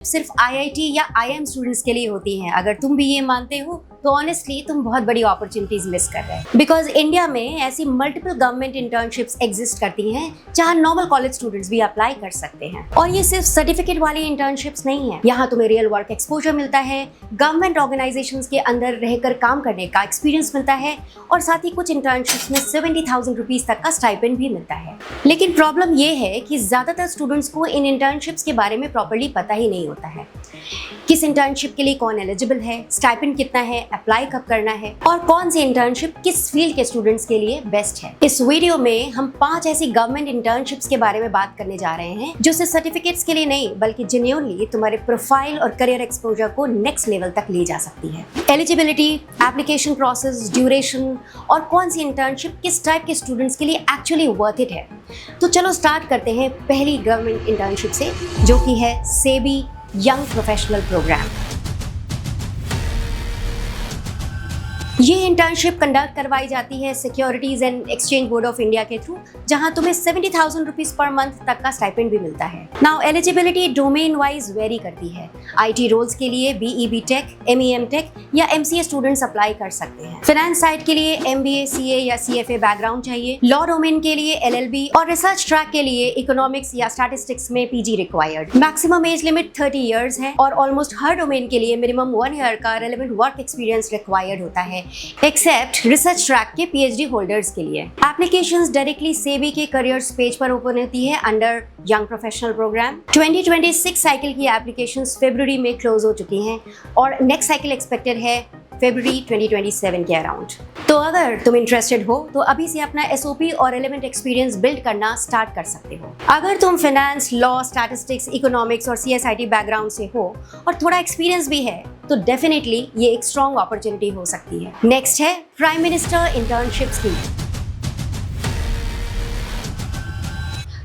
सिर्फ आईआईटी या IIM students के लिए होती हैं। अगर तुम भी ये मानते हो तो ऑनेस्टली तुम बहुत बड़ी अपॉर्चुनिटीज मिस कर रहे हैं। बिकॉज इंडिया में ऐसी मल्टीपल गवर्नमेंट इंटर्नशिप्स एग्जिस्ट करती हैं जहां नॉर्मल कॉलेज स्टूडेंट्स भी अप्लाई कर सकते हैं। और ये सिर्फ सर्टिफिकेट वाली इंटर्नशिप्स नहीं है, यहाँ तुम्हें रियल वर्क एक्सपोजर मिलता है, गवर्नमेंट ऑर्गेनाइजेशंस के अंदर रहकर काम करने का एक्सपीरियंस मिलता है और साथ ही कुछ इंटर्नशिप्स में 70,000 रुपीज तक का स्टाइपेंड भी मिलता है। लेकिन प्रॉब्लम ये है कि ज्यादातर स्टूडेंट्स को इन इंटर्नशिप्स के बारे में प्रॉपर्ली पता ही नहीं होता है। किस इंटर्नशिप के लिए कौन एलिजिबल है, स्टाइपेंड कितना है, अप्लाई कब करना है और कौन सी इंटर्नशिप किस फील्ड के स्टूडेंट्स के लिए बेस्ट है। इस वीडियो में हम 5 ऐसी गवर्नमेंट इंटर्नशिप्स के बारे में बात करने जा रहे हैं जो सिर्फ सर्टिफिकेट्स के लिए नहीं बल्कि जेन्युइनली तुम्हारे प्रोफाइल और करियर एक्सपोजर को नेक्स्ट लेवल तक ले जा सकती है। एलिजिबिलिटी, एप्लीकेशन प्रोसेस, ड्यूरेशन और कौन सी इंटर्नशिप किस टाइप के स्टूडेंट्स के लिए एक्चुअली वर्थ इट है। तो चलो स्टार्ट करते हैं पहली गवर्नमेंट इंटर्नशिप से, जो कि है सेबी यंग प्रोफेशनल प्रोग्राम। ये इंटर्नशिप कंडक्ट करवाई जाती है securities and exchange board of India के थ्रू, जहां तुम्हें 70,000 रुपीज पर मंथ तक का स्टाइपेंड भी मिलता है। Now eligibility domain wise very करती है। आईटी रोल्स के लिए बीईबी टेक, एमईएम टेक या एमसीए स्टूडेंट्स अप्लाई कर सकते हैं। फाइनेंस साइड के लिए एमबीए, सीए या सीएफए बैकग्राउंड चाहिए। लॉ डोमेन के लिए एलएलबी और रिसर्च ट्रैक के लिए इकोनॉमिक्स या स्टैटिस्टिक्स में PG required. Maximum age limit 30 years है और ऑलमोस्ट हर डोमेन के लिए मिनिमम 1 ईयर का रेलेवेंट वर्क एक्सपीरियंस रिक्वायर्ड होता है, एक्सेप्ट रिसर्च ट्रैक के पीएचडी होल्डर्स के लिए। एप्लीकेशंस डायरेक्टली सेबी के करियर्स पेज पर ओपन होती है under young professional program. 2026 cycle की एप्लीकेशंस फरवरी में क्लोज हो चुकी हैं और नेक्स्ट साइकिल एक्सपेक्टेड है फरवरी 2027 के अराउंड। तो अगर तुम इंटरेस्टेड हो तो अभी से अपना एसओपी और रेलेवेंट एक्सपीरियंस बिल्ड करना स्टार्ट कर सकते हो। अगर तुम फाइनेंस, लॉ, स्टैटिस्टिक्स, इकोनॉमिक्स और सीएसआईटी बैकग्राउंड से हो और थोड़ा एक्सपीरियंस भी है तो डेफिनेटली ये एक स्ट्रॉन्ग अपॉर्चुनिटी हो सकती है। नेक्स्ट है प्राइम मिनिस्टर इंटर्नशिप स्कीम,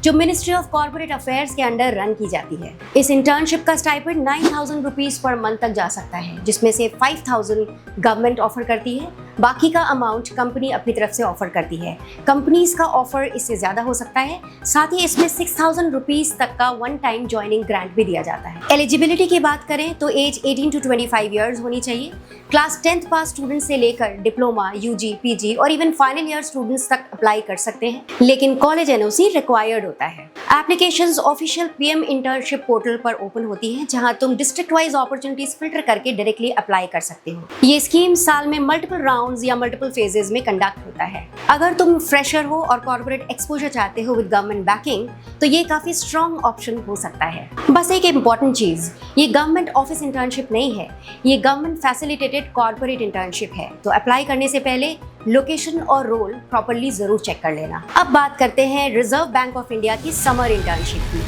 जो मिनिस्ट्री ऑफ कॉर्पोरेट अफेयर्स के अंडर रन की जाती है। इस इंटर्नशिप का स्टाइपेंड 9,000 रुपीज पर मंथ तक जा सकता है, जिसमें से 5,000 गवर्नमेंट ऑफर करती है, बाकी का अमाउंट कंपनी अपनी तरफ से ऑफर करती है। कंपनीज का ऑफर इससे ज्यादा हो सकता है। साथ ही इसमें 6,000 रुपीज तक का वन टाइम ज्वाइनिंग ग्रांट भी दिया जाता है। एलिजिबिलिटी की बात करें तो एज 18 to 25 ईयर्स होनी चाहिए। क्लास 10th पास स्टूडेंट से लेकर डिप्लोमा, यूजी, पीजी और इवन फाइनल ईयर स्टूडेंट्स तक अप्लाई कर सकते हैं, लेकिन कॉलेज एनओसी रिक्वायर्ड होता है। Applications official PM internship portal पर ओपन होती हैं, जहां तुम डिस्ट्रिक्ट वाइज अपॉर्चुनिटीज फिल्टर करके डायरेक्टली अप्लाई कर सकते हो। ये स्कीम साल में मल्टीपल राउंड्स या मल्टीपल फेजेस में कंडक्ट होता है। अगर तुम फ्रेशर हो और कॉर्पोरेट एक्सपोजर चाहते हो विद गवर्नमेंट बैकिंग तो ये काफी स्ट्रॉन्ग ऑप्शन हो सकता है। बस एक इंपॉर्टेंट चीज, ये गवर्नमेंट ऑफिस इंटर्नशिप नहीं है, ये गवर्नमेंट फैसिलिटेटेड कॉर्पोरेट इंटर्नशिप है। तो अप्लाई करने से पहले लोकेशन और रोल प्रॉपर्ली जरूर चेक कर लेना। अब बात करते हैं रिजर्व बैंक ऑफ इंडिया की समर इंटर्नशिप की,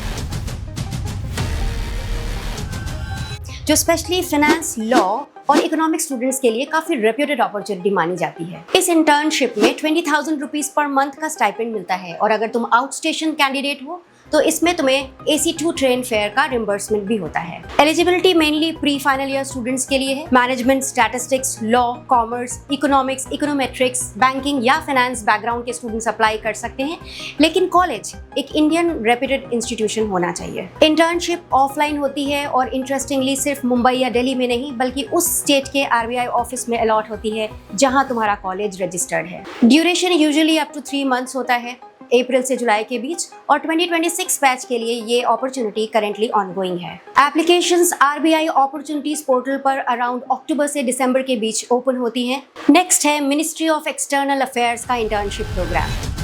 जो स्पेशली फाइनेंस, लॉ और इकोनॉमिक्स स्टूडेंट्स के लिए काफी रेप्यूटेड अपॉर्चुनिटी मानी जाती है। इस इंटर्नशिप में 20,000 रुपीज पर मंथ का स्टाइपेंड मिलता है और अगर तुम आउट स्टेशन कैंडिडेट हो तो इसमें तुम्हें AC2 ट्रेन फेयर का रिम्बर्समेंट भी होता है। Eligibility mainly pre final year students के लिए है। Management, statistics, law, commerce, economics, econometrics, banking या फाइनेंस बैकग्राउंड के स्टूडेंट्स अप्लाई कर सकते हैं, लेकिन कॉलेज एक इंडियन रेप्यूटेड इंस्टीट्यूशन होना चाहिए। इंटर्नशिप ऑफलाइन होती है और इंटरेस्टिंगली सिर्फ मुंबई या दिल्ली में नहीं बल्कि उस स्टेट के RBI ऑफिस में अलॉट होती है जहां तुम्हारा कॉलेज रजिस्टर्ड है। Duration usually up to 3 months होता है, अप्रैल से जुलाई के बीच, और 2026 बैच के लिए ये अपॉर्चुनिटी करेंटली ऑनगोइंग है। एप्लीकेशंस RBI अपॉर्चुनिटीज पोर्टल पर अराउंड अक्टूबर से दिसंबर के बीच ओपन होती हैं। नेक्स्ट है मिनिस्ट्री ऑफ एक्सटर्नल अफेयर्स का इंटर्नशिप प्रोग्राम,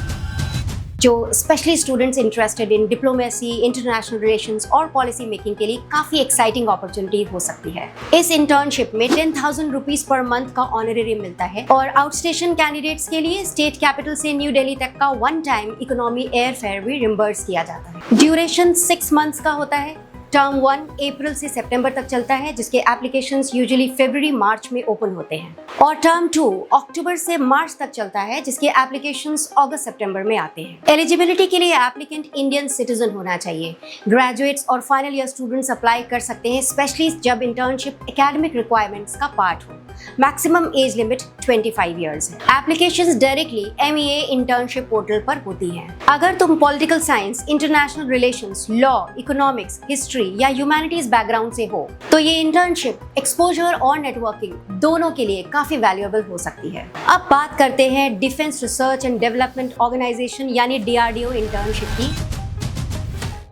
जो specially students interested in diplomacy, international relations और पॉलिसी मेकिंग के लिए काफी एक्साइटिंग अपॉर्चुनिटी हो सकती है। इस इंटर्नशिप में 10,000 रुपीज पर मंथ का ऑनरेरी मिलता है और आउट स्टेशन कैंडिडेट्स के लिए स्टेट कैपिटल से न्यू दिल्ली तक का one time economy air fare भी रिम्बर्स किया जाता है। ड्यूरेशन 6 मंथ्स का होता है। टर्म 1 अप्रैल से सितंबर तक चलता है, जिसके एप्लीकेशंस यूजुअली फरवरी मार्च में ओपन होते हैं, और टर्म 2 अक्टूबर से मार्च तक चलता है, जिसके एप्लीकेशंस अगस्त सितंबर में आते हैं। एलिजिबिलिटी के लिए एप्लीकेंट इंडियन सिटीजन होना चाहिए। ग्रेजुएट्स और फाइनल ईयर स्टूडेंट्स अप्लाई कर सकते हैं, स्पेशली जब इंटर्नशिप एकेडमिक रिक्वायरमेंट्स का पार्ट हो। मैक्सिमम एज लिमिट 25 इयर्स है। Applications directly MEA internship portal पर होती हैं। अगर तुम political science, international relations, law, economics, history या ह्यूमैनिटीज बैकग्राउंड से हो तो ये इंटर्नशिप एक्सपोजर और नेटवर्किंग दोनों के लिए काफी वैल्यूएबल हो सकती है। अब बात करते हैं defence research and development organisation यानी DRDO इंटर्नशिप की,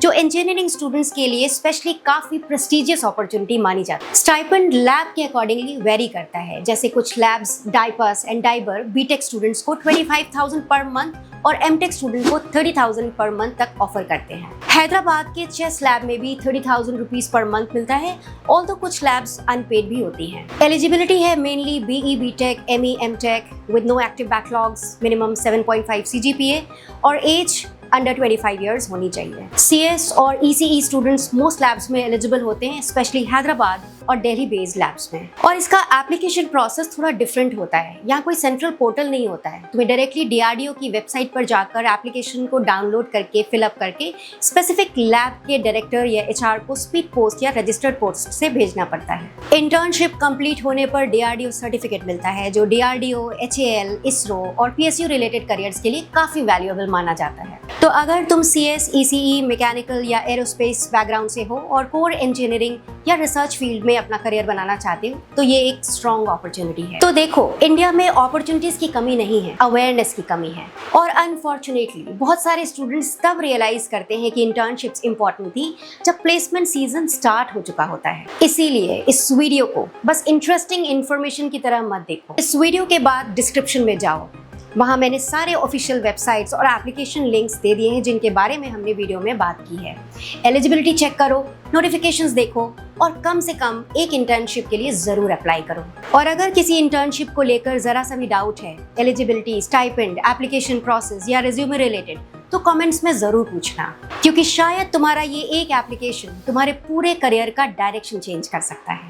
जो इंजीनियरिंग स्टूडेंट्स के लिए स्पेशली काफी प्रेस्टिजियस अपॉर्चुनिटी मानी जाती है। स्टाइपेंड लैब के अकॉर्डिंगली वेरी करता है, जैसे कुछ लैब्स डाइपर्स एंड डाइबर बीटेक स्टूडेंट्स को 25,000 पर मंथ और एमटेक स्टूडेंट को 30,000 पर मंथ तक ऑफर करते हैं। हैदराबाद के चेस लैब में भी 30,000 रुपीज पर मंथ मिलता है, ऑल्दो कुछ लैब्स अनपेड भी होती हैं। एलिजिबिलिटी है mainly BE BTech, ME MTech with no active backlogs, minimum 7.5 CGPA और एज अंडर 25 इयर्स होनी चाहिए। CS और ECE स्टूडेंट्स मोस्ट लैब्स में एलिजिबल होते हैं, स्पेशली हैदराबाद और दिल्ली बेस्ड लैब्स में। और इसका एप्लीकेशन प्रोसेस थोड़ा डिफरेंट होता है। यहाँ कोई सेंट्रल पोर्टल नहीं होता है, तुम्हें डायरेक्टली DRDO की वेबसाइट पर जाकर एप्लीकेशन को डाउनलोड करके फिलअप करके स्पेसिफिक लैब के डायरेक्टर या HR को स्पीड पोस्ट या रजिस्टर्ड पोस्ट से भेजना पड़ता है। इंटर्नशिप कंप्लीट होने पर DRDO सर्टिफिकेट मिलता है, जो DRDO, HAL, ISRO और PSU रिलेटेड करियर्स के लिए काफी वैल्यूएबल माना जाता है। तो अगर तुम CS, ECE, मैकेनिकल या एरोस्पेस बैकग्राउंड से हो और कोर इंजीनियरिंग या रिसर्च फील्ड में अपना करियर बनाना चाहते हो तो ये एक स्ट्रॉन्ग अपॉर्चुनिटी है। तो देखो, इंडिया में अपॉर्चुनिटीज की कमी नहीं है, अवेयरनेस की कमी है। और अनफॉर्चुनेटली बहुत सारे स्टूडेंट्स तब रियलाइज करते हैं कि इंटर्नशिप्स इंपॉर्टेंट थी जब प्लेसमेंट सीजन स्टार्ट हो चुका होता है। इसीलिए इस वीडियो को बस इंटरेस्टिंग इन्फॉर्मेशन की तरह मत देखो। इस वीडियो के बाद डिस्क्रिप्शन में जाओ, वहाँ मैंने सारे ऑफिशियल वेबसाइट्स और एप्लीकेशन लिंक्स दे दिए हैं जिनके बारे में हमने वीडियो में बात की है। एलिजिबिलिटी चेक करो, नोटिफिकेशंस देखो और कम से कम एक इंटर्नशिप के लिए ज़रूर अप्लाई करो। और अगर किसी इंटर्नशिप को लेकर ज़रा सा भी डाउट है, एलिजिबिलिटी, स्टाइपेंड, एप्लीकेशन प्रोसेस या रिज्यूमे रिलेटेड, तो कमेंट्स में ज़रूर पूछना, क्योंकि शायद तुम्हारा ये एक एप्लीकेशन तुम्हारे पूरे करियर का डायरेक्शन चेंज कर सकता है।